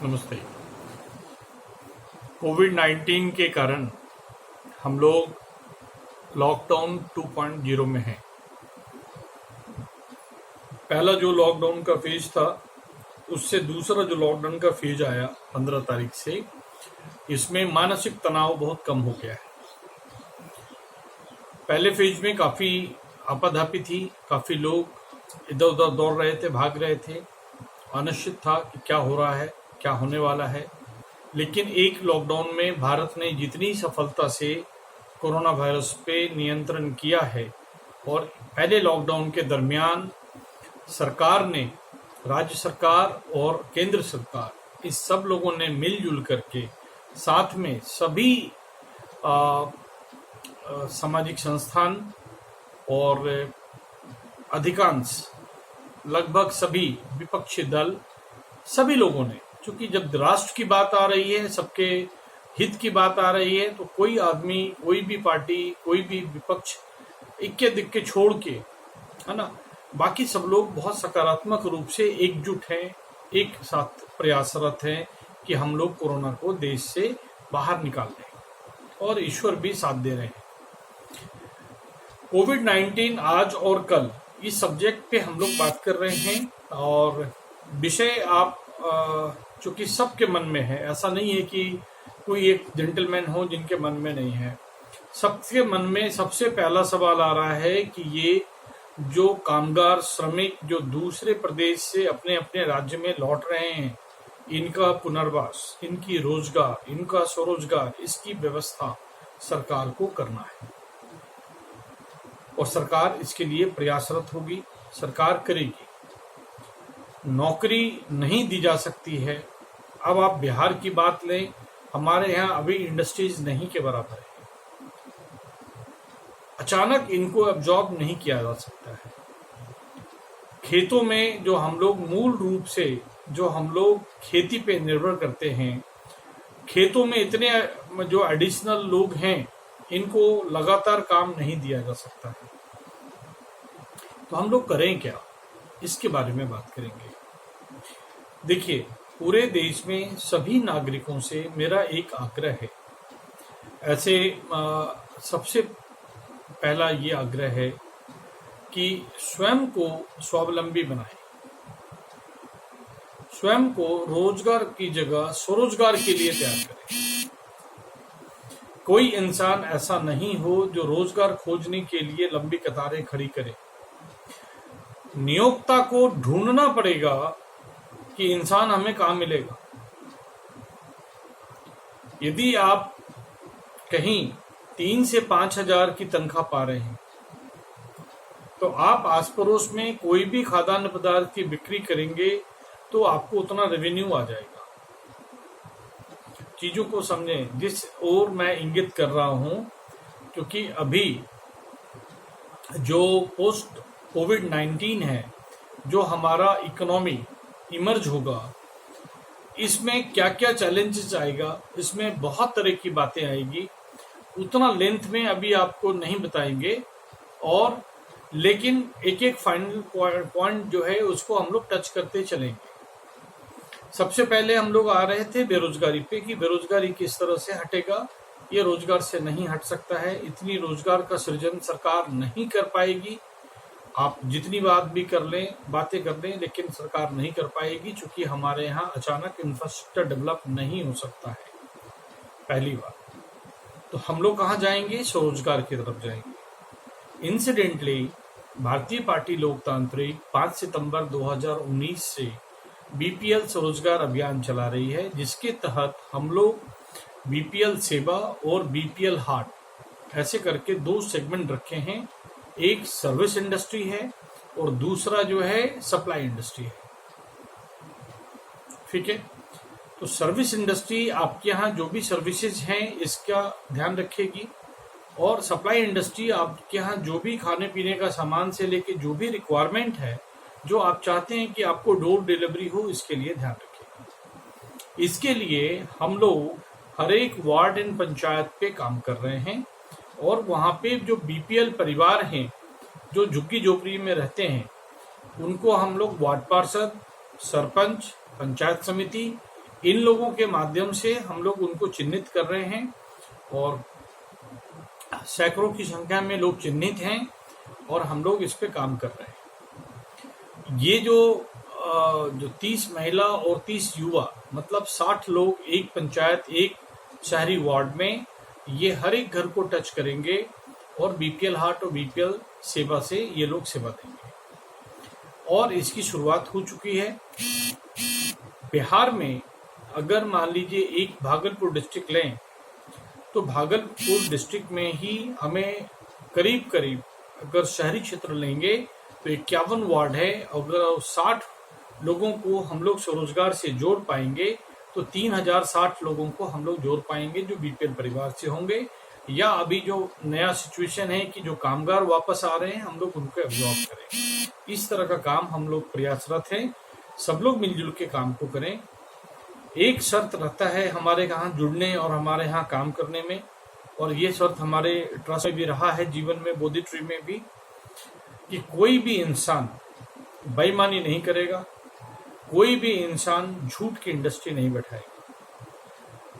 नमस्ते। कोविड-19 के कारण हम लोग लॉकडाउन 2.0 में हैं। पहला जो लॉकडाउन का फेज था, उससे दूसरा जो लॉकडाउन का फेज आया 15 तारीख से, इसमें मानसिक तनाव बहुत कम हो गया है। पहले फेज में काफ़ी आपाधापी थी, काफ़ी लोग इधर उधर दौड़ रहे थे, भाग रहे थे, अनिश्चित था कि क्या हो रहा है, क्या होने वाला है। लेकिन एक लॉकडाउन में भारत ने जितनी सफलता से कोरोना वायरस पे नियंत्रण किया है, और पहले लॉकडाउन के दरमियान सरकार ने, राज्य सरकार और केंद्र सरकार, इस सब लोगों ने मिलजुल करके साथ में सभी सामाजिक संस्थान और अधिकांश लगभग सभी विपक्षी दल, सभी लोगों ने, क्योंकि जब राष्ट्र की बात आ रही है, सबके हित की बात आ रही है, तो कोई आदमी, कोई भी पार्टी, कोई भी विपक्ष इक्के दिक्के छोड़ के, है ना, बाकी सब लोग बहुत सकारात्मक रूप से एकजुट हैं, एक साथ प्रयासरत हैं कि हम लोग कोरोना को देश से बाहर निकाल दें, और ईश्वर भी साथ दे रहे हैं। कोविड-19 आज और कल इस सब्जेक्ट पे हम लोग बात कर रहे हैं, और विषय आप चूंकि सबके मन में है, ऐसा नहीं है कि कोई एक जेंटलमैन हो जिनके मन में नहीं है। सबके मन में सबसे पहला सवाल आ रहा है कि ये जो कामगार, श्रमिक जो दूसरे प्रदेश से अपने अपने राज्य में लौट रहे हैं, इनका पुनर्वास, इनकी रोजगार, इनका स्वरोजगार, इसकी व्यवस्था सरकार को करना है, और सरकार इसके लिए प्रयासरत होगी, सरकार करेगी। नौकरी नहीं दी जा सकती है। अब आप बिहार की बात लें, हमारे यहाँ अभी इंडस्ट्रीज नहीं के बराबर है। अचानक इनको अब जॉब नहीं किया जा सकता है। खेतों में जो हम लोग मूल रूप से, जो हम लोग खेती पे निर्भर करते हैं, खेतों में इतने जो एडिशनल लोग हैं, इनको लगातार काम नहीं दिया जा सकता है। तो हम लोग करें क्या, इसके बारे में बात करेंगे। देखिए, पूरे देश में सभी नागरिकों से मेरा एक आग्रह है। ऐसे सबसे पहला ये आग्रह है कि स्वयं को स्वावलंबी बनाएं, स्वयं को रोजगार की जगह स्वरोजगार के लिए तैयार करें। कोई इंसान ऐसा नहीं हो जो रोजगार खोजने के लिए लंबी कतारें खड़ी करे। नियोक्ता को ढूंढना पड़ेगा कि इंसान हमें कहाँ मिलेगा। यदि आप कहीं 3 से 5 हजार की तनख्वाह पा रहे हैं, तो आप आस पड़ोस में कोई भी खाद्यान्न पदार्थ की बिक्री करेंगे तो आपको उतना रेवेन्यू आ जाएगा। चीजों को समझें, जिस ओर मैं इंगित कर रहा हूं, क्योंकि अभी जो पोस्ट कोविड-19 है, जो हमारा इकोनॉमी इमर्ज होगा, इसमें क्या क्या चैलेंजेस आएगा, इसमें बहुत तरह की बातें आएगी। उतना लेंथ में अभी आपको नहीं बताएंगे, और लेकिन एक एक फाइनल पॉइंट जो है उसको हम लोग टच करते चलेंगे। सबसे पहले हम लोग आ रहे थे बेरोजगारी पे, कि बेरोजगारी किस तरह से हटेगा। ये रोजगार से नहीं हट सकता है, इतनी रोजगार का सृजन सरकार नहीं कर पाएगी। आप जितनी बातें कर लें, लेकिन सरकार नहीं कर पाएगी, क्योंकि हमारे यहाँ अचानक इंफ्रास्ट्रक्चर डेवलप नहीं हो सकता है, पहली बात। तो हम लोग कहाँ जाएंगे? स्वरोजगार की तरफ जाएंगे। इंसिडेंटली भारतीय पार्टी लोकतांत्रिक 5 सितंबर 2019 से बीपीएल स्वरोजगार अभियान चला रही है, जिसके तहत हम लोग बीपीएल सेवा और बीपीएल हाट ऐसे करके 2 सेगमेंट रखे हैं। एक सर्विस इंडस्ट्री है और दूसरा जो है सप्लाई इंडस्ट्री है। ठीक है, तो सर्विस इंडस्ट्री आपके यहाँ जो भी सर्विसेज हैं इसका ध्यान रखेगी, और सप्लाई इंडस्ट्री आपके यहाँ जो भी खाने पीने का सामान से लेके जो भी रिक्वायरमेंट है, जो आप चाहते हैं कि आपको डोर डिलीवरी हो, इसके लिए ध्यान रखेगी। इसके लिए हम लोग हर एक वार्ड एंड पंचायत पे काम कर रहे हैं, और वहाँ पे जो बीपीएल परिवार हैं, जो झुग्गी झोपड़ी में रहते हैं, उनको हम लोग वार्ड पार्षद, सरपंच, पंचायत समिति इन लोगों के माध्यम से हम लोग उनको चिन्हित कर रहे हैं और सैकड़ों की संख्या में लोग चिन्हित हैं और हम लोग इस पे काम कर रहे हैं। ये जो 30 महिला और 30 युवा, मतलब 60 लोग एक पंचायत, एक शहरी वार्ड में, ये हर एक घर को टच करेंगे और बीपीएल हार्ट और बीपीएल सेवा से ये लोग सेवा देंगे। और इसकी शुरुआत हो चुकी है। बिहार में अगर मान लीजिए एक भागलपुर डिस्ट्रिक्ट लें तो भागलपुर डिस्ट्रिक्ट में ही हमें करीब करीब, अगर शहरी क्षेत्र लेंगे तो 51 वार्ड है। अगर 60 लोगों को हम लोग स्वरोजगार से जोड़ पाएंगे तो 3060 लोगों को हम लोग जोड़ पाएंगे जो बीपीएल परिवार से होंगे, या अभी जो नया सिचुएशन है कि जो कामगार वापस आ रहे हैं हम लोग उनको एब्जॉर्ब करें। इस तरह का काम हम लोग प्रयासरत हैं। सब लोग मिलजुल के काम को करें। एक शर्त रहता है हमारे यहाँ जुड़ने और हमारे यहाँ काम करने में, और ये शर्त हमारे ट्रस्ट में भी रहा है, जीवन में, बोधि ट्री में भी, कि कोई भी इंसान बेईमानी नहीं करेगा, कोई भी इंसान झूठ की इंडस्ट्री नहीं बैठाएगा।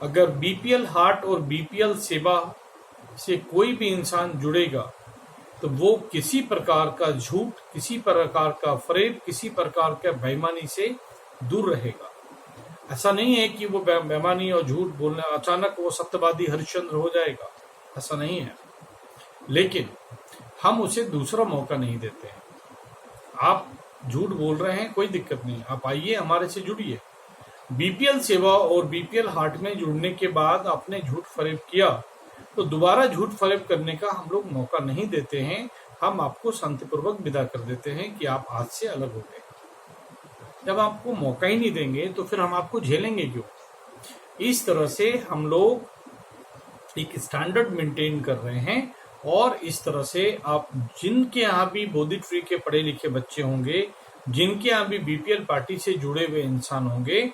अगर बीपीएल हार्ट और बीपीएल सेवा से कोई भी इंसान जुड़ेगा तो वो किसी प्रकार का झूठ, किसी प्रकार का फरेब, किसी प्रकार का बेईमानी से दूर रहेगा। ऐसा नहीं है कि वो बेईमानी और झूठ बोलने अचानक वो सत्यवादी हरिश्चंद्र हो जाएगा, ऐसा नहीं है। लेकिन हम उसे दूसरा मौका नहीं देते हैं। आप झूठ बोल रहे हैं, कोई दिक्कत नहीं, आप आइए हमारे से जुड़िए। बीपीएल सेवा और बीपीएल हार्ट में जुड़ने के बाद आपने झूठ फरेब किया तो दोबारा झूठ फरेब करने का हम लोग मौका नहीं देते हैं। हम आपको शांतिपूर्वक विदा कर देते हैं कि आप आज से अलग हो गए। जब आपको मौका ही नहीं देंगे तो फिर हम आपको झेलेंगे क्यों? इस तरह से हम लोग एक स्टैंडर्ड मेंटेन कर रहे हैं। और इस तरह से आप जिनके यहाँ भी बोधि ट्री के पढ़े लिखे बच्चे होंगे, जिनके यहाँ भी बीपीएल पार्टी से जुड़े हुए इंसान होंगे,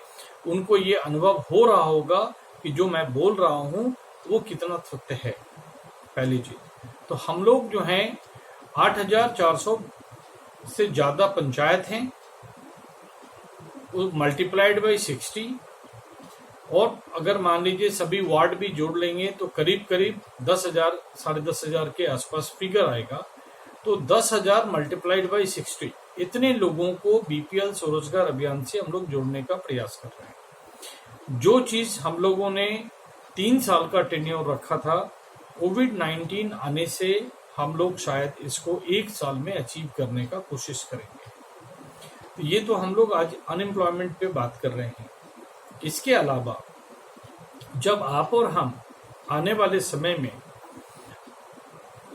उनको ये अनुभव हो रहा होगा कि जो मैं बोल रहा हूँ वो कितना सत्य है। पहली चीज तो हम लोग जो हैं 8400 से ज्यादा पंचायत हैं, मल्टीप्लाइड बाई 60, और अगर मान लीजिए सभी वार्ड भी जोड़ लेंगे तो करीब करीब 10,000, 10,500 के आसपास फिगर आएगा। तो 10,000 मल्टीप्लाइड बाई 60, इतने लोगों को बीपीएल स्वरोजगार अभियान से हम लोग जोड़ने का प्रयास कर रहे हैं। जो चीज हम लोगों ने 3 साल का टेन्योर रखा था, कोविड-19 आने से हम लोग शायद इसको 1 साल में अचीव करने का कोशिश करेंगे। तो ये तो हम लोग आज अनएम्प्लॉयमेंट पे बात कर रहे हैं। इसके अलावा जब आप और हम आने वाले समय में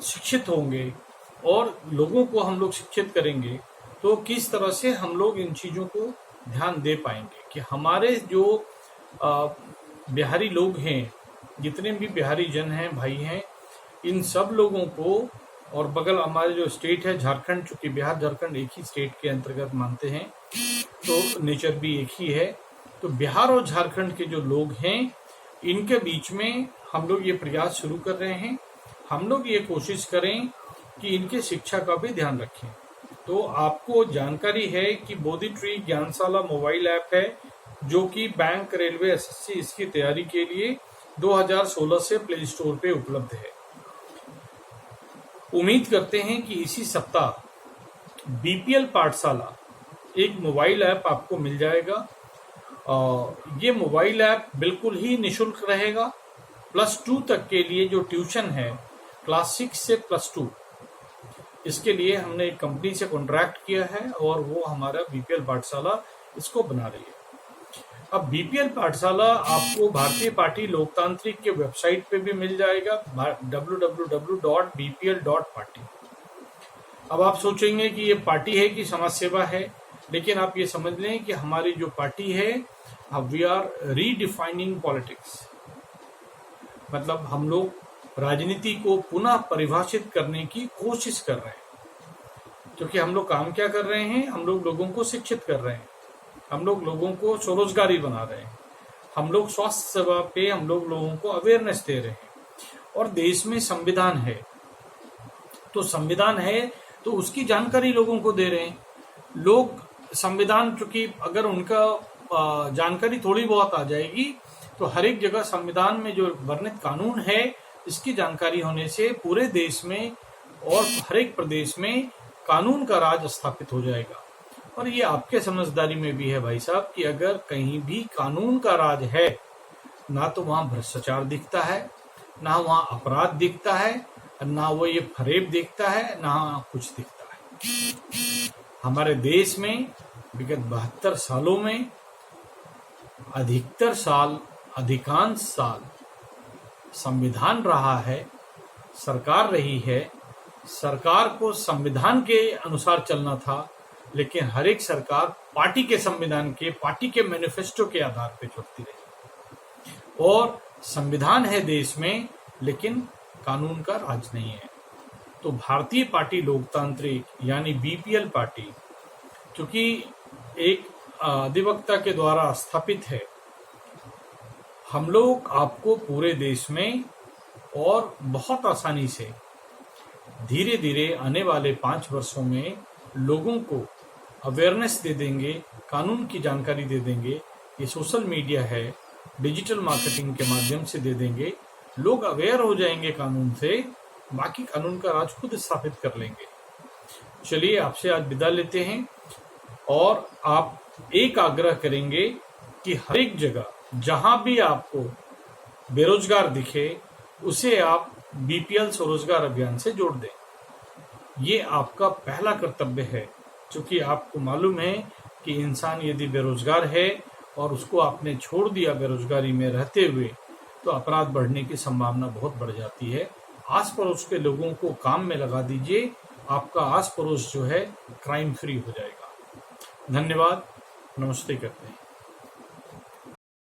शिक्षित होंगे और लोगों को हम लोग शिक्षित करेंगे तो किस तरह से हम लोग इन चीज़ों को ध्यान दे पाएंगे कि हमारे जो बिहारी लोग हैं, जितने भी बिहारी जन हैं, भाई हैं, इन सब लोगों को, और बगल हमारे जो स्टेट है झारखंड, चूंकि बिहार झारखंड एक ही स्टेट के अंतर्गत मानते हैं तो नेचर भी एक ही है, तो बिहार और झारखंड के जो लोग हैं इनके बीच में हम लोग ये प्रयास शुरू कर रहे हैं। हम लोग ये कोशिश करें कि इनके शिक्षा का भी ध्यान रखें। तो आपको जानकारी है कि बोधि ट्री ज्ञानशाला मोबाइल ऐप है जो कि बैंक, रेलवे, एसएससी इसकी तैयारी के लिए 2016 से प्ले स्टोर पे उपलब्ध है। उम्मीद करते हैं कि इसी सप्ताह बीपीएल पाठशाला एक मोबाइल ऐप आपको मिल जाएगा। ये मोबाइल ऐप बिल्कुल ही निशुल्क रहेगा। +2 तक के लिए जो ट्यूशन है, क्लास 6 से +2, इसके लिए हमने एक कंपनी से कॉन्ट्रैक्ट किया है और वो हमारा बीपीएल पाठशाला इसको बना रही है। अब बीपीएल पाठशाला आपको भारतीय पार्टी लोकतांत्रिक के वेबसाइट पे भी मिल जाएगा, www.bpl.party। अब आप सोचेंगे कि ये पार्टी है कि समाज सेवा है, लेकिन आप ये समझ लें कि हमारी जो पार्टी है, वी आर रीडिफाइनिंग पॉलिटिक्स। मतलब हम लोग राजनीति को पुनः परिभाषित करने की कोशिश कर रहे हैं। क्योंकि हम लोग काम क्या कर रहे हैं, हम लोग लोगों को शिक्षित कर रहे हैं, हम लोग लोगों को स्वरोजगारी बना रहे हैं, हम लोग स्वास्थ्य सेवा पे हम लोग लोगों को अवेयरनेस दे रहे हैं। और देश में संविधान है, तो संविधान है तो उसकी जानकारी लोगों को दे रहे हैं। लोग संविधान, चूंकि अगर उनका जानकारी थोड़ी बहुत आ जाएगी। तो हर एक जगह संविधान में जो वर्णित कानून है इसकी जानकारी होने से पूरे देश में और हर एक प्रदेश में कानून का राज स्थापित हो जाएगा। और ये आपके समझदारी में भी है भाई साहब कि अगर कहीं भी कानून का राज है, ना तो वहां भ्रष्टाचार दिखता है, ना वहां अपराध दिखता है, ना वो ये फरेब दिखता है, ना कुछ दिखता है। हमारे देश में विगत 72 सालों में अधिकांश साल संविधान रहा है, सरकार रही है। सरकार को संविधान के अनुसार चलना था, लेकिन हर एक सरकार पार्टी के संविधान के, पार्टी के मैनिफेस्टो के आधार पर चलती रही। और संविधान है देश में, लेकिन कानून का राज नहीं है। तो भारतीय पार्टी लोकतांत्रिक यानी बीपीएल पार्टी, क्योंकि एक अधिवक्ता के द्वारा स्थापित है, हम लोग आपको पूरे देश में और बहुत आसानी से धीरे धीरे आने वाले 5 वर्षों में लोगों को अवेयरनेस दे देंगे, कानून की जानकारी दे देंगे। ये सोशल मीडिया है, डिजिटल मार्केटिंग के माध्यम से दे देंगे। लोग अवेयर हो जाएंगे कानून से, बाकी कानून का राज खुद स्थापित कर लेंगे। चलिए आपसे आज विदा लेते हैं और आप एक आग्रह करेंगे कि हर एक जगह जहां भी आपको बेरोजगार दिखे उसे आप बीपीएल स्वरोजगार अभियान से जोड़ दें। ये आपका पहला कर्तव्य है, क्योंकि आपको मालूम है कि इंसान यदि बेरोजगार है और उसको आपने छोड़ दिया बेरोजगारी में रहते हुए, तो अपराध बढ़ने की संभावना बहुत बढ़ जाती है। आस पड़ोस के लोगों को काम में लगा दीजिए, आपका आस पड़ोस जो है क्राइम फ्री हो जाएगा। धन्यवाद, नमस्ते करते हैं।